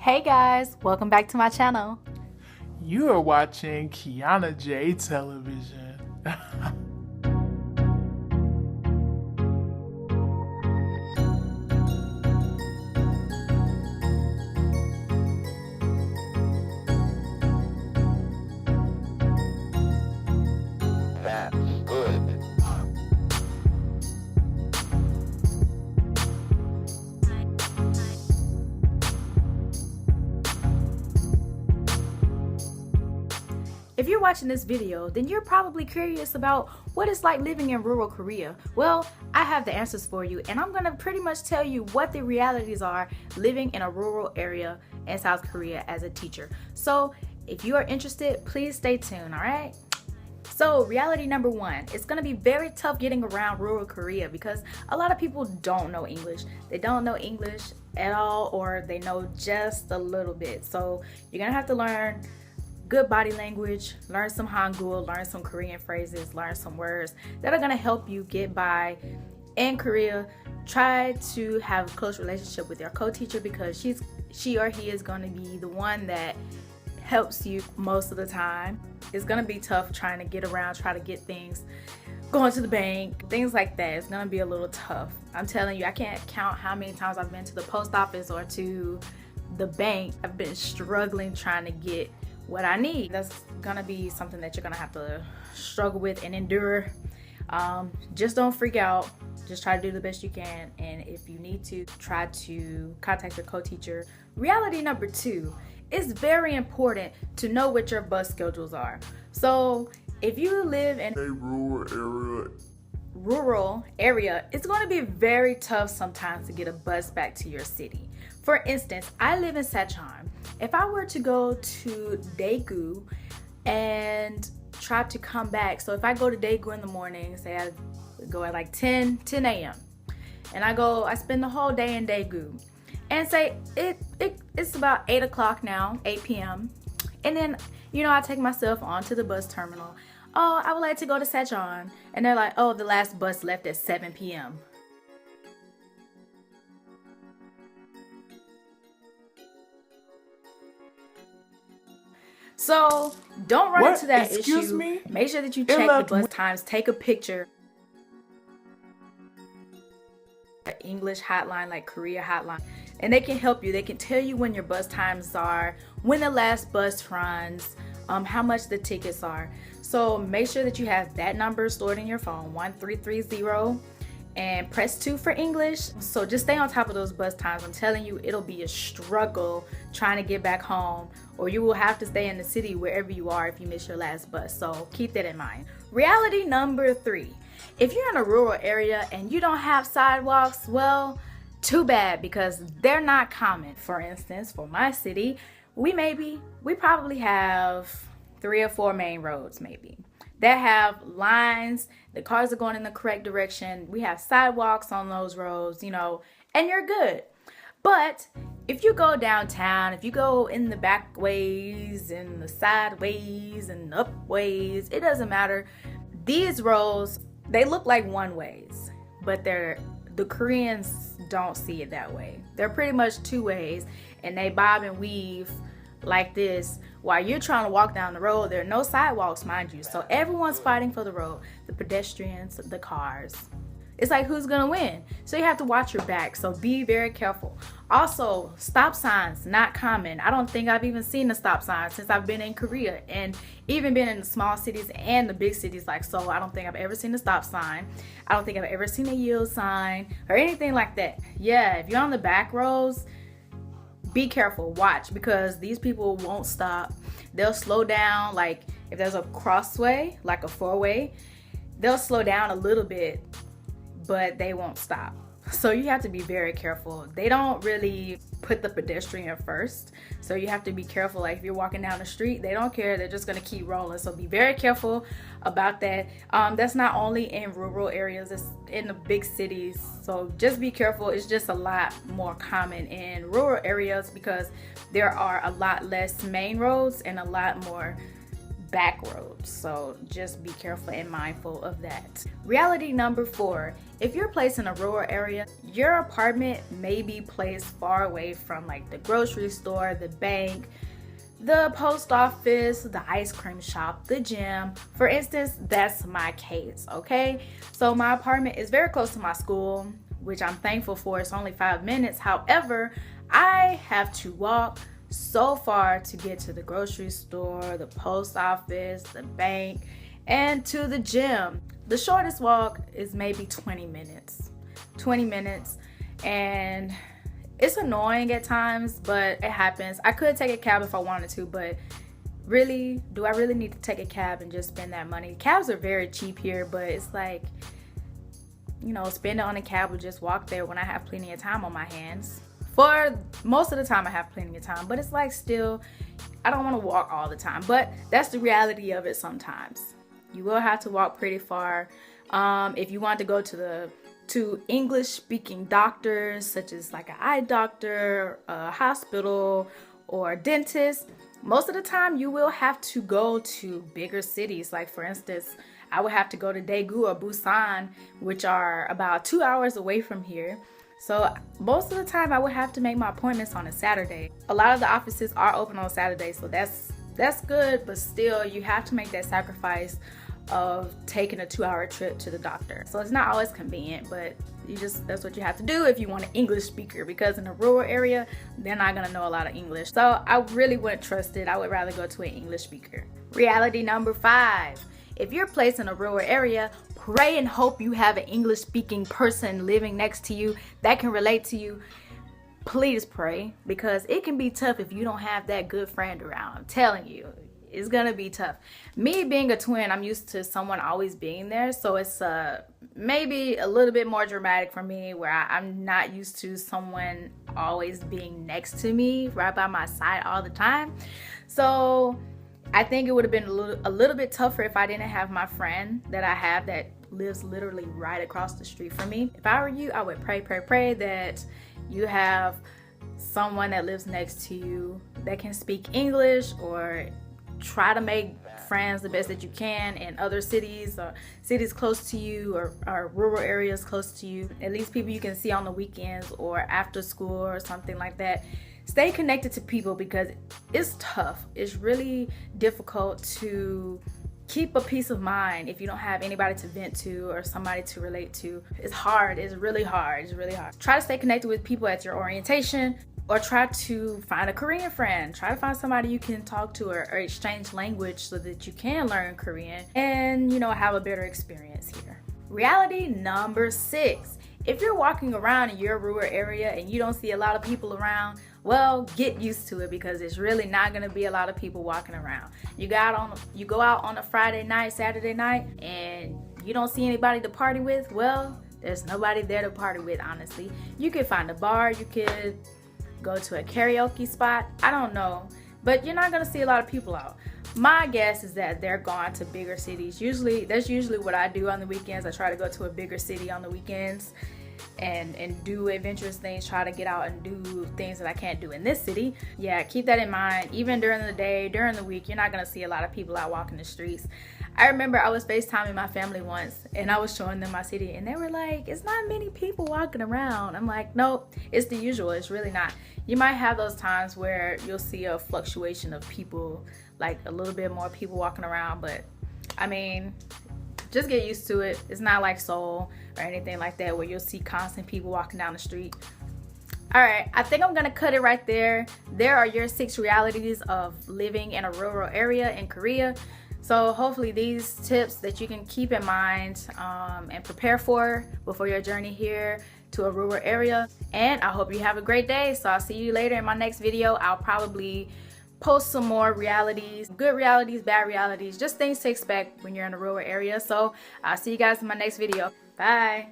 Hey guys, welcome back to my channel. You are watching Kiana J Television. That's good. If you're watching this video, then you're probably curious about what it's like living in rural Korea. Well, I have the answers for you, and I'm gonna pretty much tell you what the realities are living in a rural area in South Korea as a teacher. So if you are interested, please stay tuned, all right? So reality number one, it's gonna be very tough getting around rural Korea because a lot of people don't know English. They don't know English at all, or they know just a little bit. So you're gonna have to learn good body language, learn some Hangul, learn some Korean phrases, learn some words that are gonna help you get by in Korea. Try to have a close relationship with your co-teacher because she or he is gonna be the one that helps you most of the time. It's gonna be tough trying to get around, try to get things, going to the bank, things like that. It's gonna be a little tough. I'm telling you, I can't count how many times I've been to the post office or to the bank. I've been struggling trying to get what I need. That's gonna be something that you're gonna have to struggle with and endure. Just don't freak out. Just try to do the best you can, and if you need to, try to contact your co-teacher. Reality number two, it's very important to know what your bus schedules are. So if you live in A rural area, it's going to be very tough sometimes to get a bus back to your city. For instance, I live in Sechon. If I were to go to Daegu and try to come back, so if I go to Daegu in the morning, say I go at like 10 a.m. and I spend the whole day in Daegu, and say it's about 8 o'clock now, 8 p.m. and then I take myself onto the bus terminal. Oh, I would like to go to Sechon, and they're like, oh, the last bus left at 7 p.m. So don't run What? into that Excuse issue. me? Make sure that you check the bus times, take a picture. English hotline, like Korea hotline, and they can help you. They can tell you when your bus times are, when the last bus runs, how much the tickets are. So make sure that you have that number stored in your phone, 1330, and press 2 for English. So just stay on top of those bus times. I'm telling you, it'll be a struggle trying to get back home, or you will have to stay in the city wherever you are if you miss your last bus. So keep that in mind. Reality number 3. If you're in a rural area and you don't have sidewalks, well, too bad, because they're not common. For instance, for my city, we probably have 3 or 4 main roads maybe that have lines. The cars are going in the correct direction. We have sidewalks on those roads, and you're good. But if you go downtown, if you go in the back ways and the side ways and up ways, it doesn't matter. These roads, they look like one ways, but the Koreans don't see it that way. They're pretty much 2 ways, and they bob and weave like this while you're trying to walk down the road. There are no sidewalks, mind you, so everyone's fighting for the road, the pedestrians, the cars. It's like, who's gonna win? So you have to watch your back, so be very careful. Also, stop signs, not common. I don't think I've even seen a stop sign since I've been in Korea, and even been in the small cities and the big cities like Seoul. I don't think I've ever seen a stop sign. I don't think I've ever seen a yield sign or anything like that. Yeah, if you're on the back roads, be careful, watch, because these people won't stop. They'll slow down. Like if there's a crossway, like a 4-way, they'll slow down a little bit, but they won't stop. So you have to be very careful. They don't really put the pedestrian first, so you have to be careful. Like if you're walking down the street, they don't care. They're just gonna keep rolling. So be very careful about that. That's not only in rural areas, it's in the big cities. So just be careful. It's just a lot more common in rural areas because there are a lot less main roads and a lot more back roads, so just be careful and mindful of that. Reality number 4, if you're placed in a rural area, your apartment may be placed far away from like the grocery store, the bank, the post office, the ice cream shop, the gym. For instance, that's my case, okay? So my apartment is very close to my school, which I'm thankful for. It's only 5 minutes. However, I have to walk so far to get to the grocery store, the post office, the bank, and to the gym. The shortest walk is maybe 20 minutes. 20 minutes, and it's annoying at times, but it happens. I could take a cab if I wanted to, but really, do I really need to take a cab and just spend that money? Cabs are very cheap here, but it's like, you know, spend it on a cab or just walk there when I have plenty of time on my hands. For most of the time I have plenty of time, but it's like still, I don't want to walk all the time, but that's the reality of it sometimes. You will have to walk pretty far. If you want to go to English speaking doctors, such as like an eye doctor, a hospital, or a dentist, most of the time you will have to go to bigger cities. Like for instance, I would have to go to Daegu or Busan, which are about 2 hours away from here. So most of the time I would have to make my appointments on a Saturday. A lot of the offices are open on Saturday, so that's good, but still you have to make that sacrifice of taking a 2-hour trip to the doctor. So it's not always convenient, but that's what you have to do if you want an English speaker, because in a rural area, they're not gonna know a lot of English. So I really wouldn't trust it. I would rather go to an English speaker. Reality number 5. If you're placed in a rural area, pray and hope you have an English speaking person living next to you that can relate to you. Please pray, because it can be tough if you don't have that good friend around. I'm telling you, it's gonna be tough. Me being a twin, I'm used to someone always being there, so it's maybe a little bit more dramatic for me, where I'm not used to someone always being next to me, right by my side all the time. So I think it would have been a little bit tougher if I didn't have my friend that I have that lives literally right across the street from me. If I were you, I would pray that you have someone that lives next to you that can speak English, or try to make friends the best that you can in other cities, or cities close to you, or rural areas close to you. At least people you can see on the weekends or after school or something like that. Stay connected to people, because it's tough. It's really difficult to keep a peace of mind if you don't have anybody to vent to or somebody to relate to. It's hard. It's really hard. It's really hard. Try to stay connected with people at your orientation, or try to find a Korean friend. Try to find somebody you can talk to, or exchange language, so that you can learn Korean and, you know, have a better experience here. Reality number 6. If you're walking around in your rural area and you don't see a lot of people around, well, get used to it, because it's really not going to be a lot of people walking around. You go out on a Friday night, Saturday night, and you don't see anybody to party with. Well, there's nobody there to party with, honestly. You could find a bar, you could go to a karaoke spot, I don't know, but you're not going to see a lot of people out. My guess is that they're gone to bigger cities. That's usually what I do on the weekends. I try to go to a bigger city on the weekends and do adventurous things, try to get out and do things that I can't do in this city. Yeah, keep that in mind. Even during the day, during the week, you're not going to see a lot of people out walking the streets. I remember I was FaceTiming my family once, and I was showing them my city, and they were like, it's not many people walking around. I'm like, nope, it's the usual. It's really not. You might have those times where you'll see a fluctuation of people, like a little bit more people walking around, but I mean, just get used to it. It's not like Seoul or anything like that, where you'll see constant people walking down the street. All right, I think I'm gonna cut it right there. There are your 6 realities of living in a rural area in Korea. So hopefully these tips that you can keep in mind and prepare for before your journey here to a rural area. And I hope you have a great day. So I'll see you later in my next video. I'll probably post some more realities, good realities, bad realities, just things to expect when you're in a rural area. So I'll see you guys in my next video. Bye.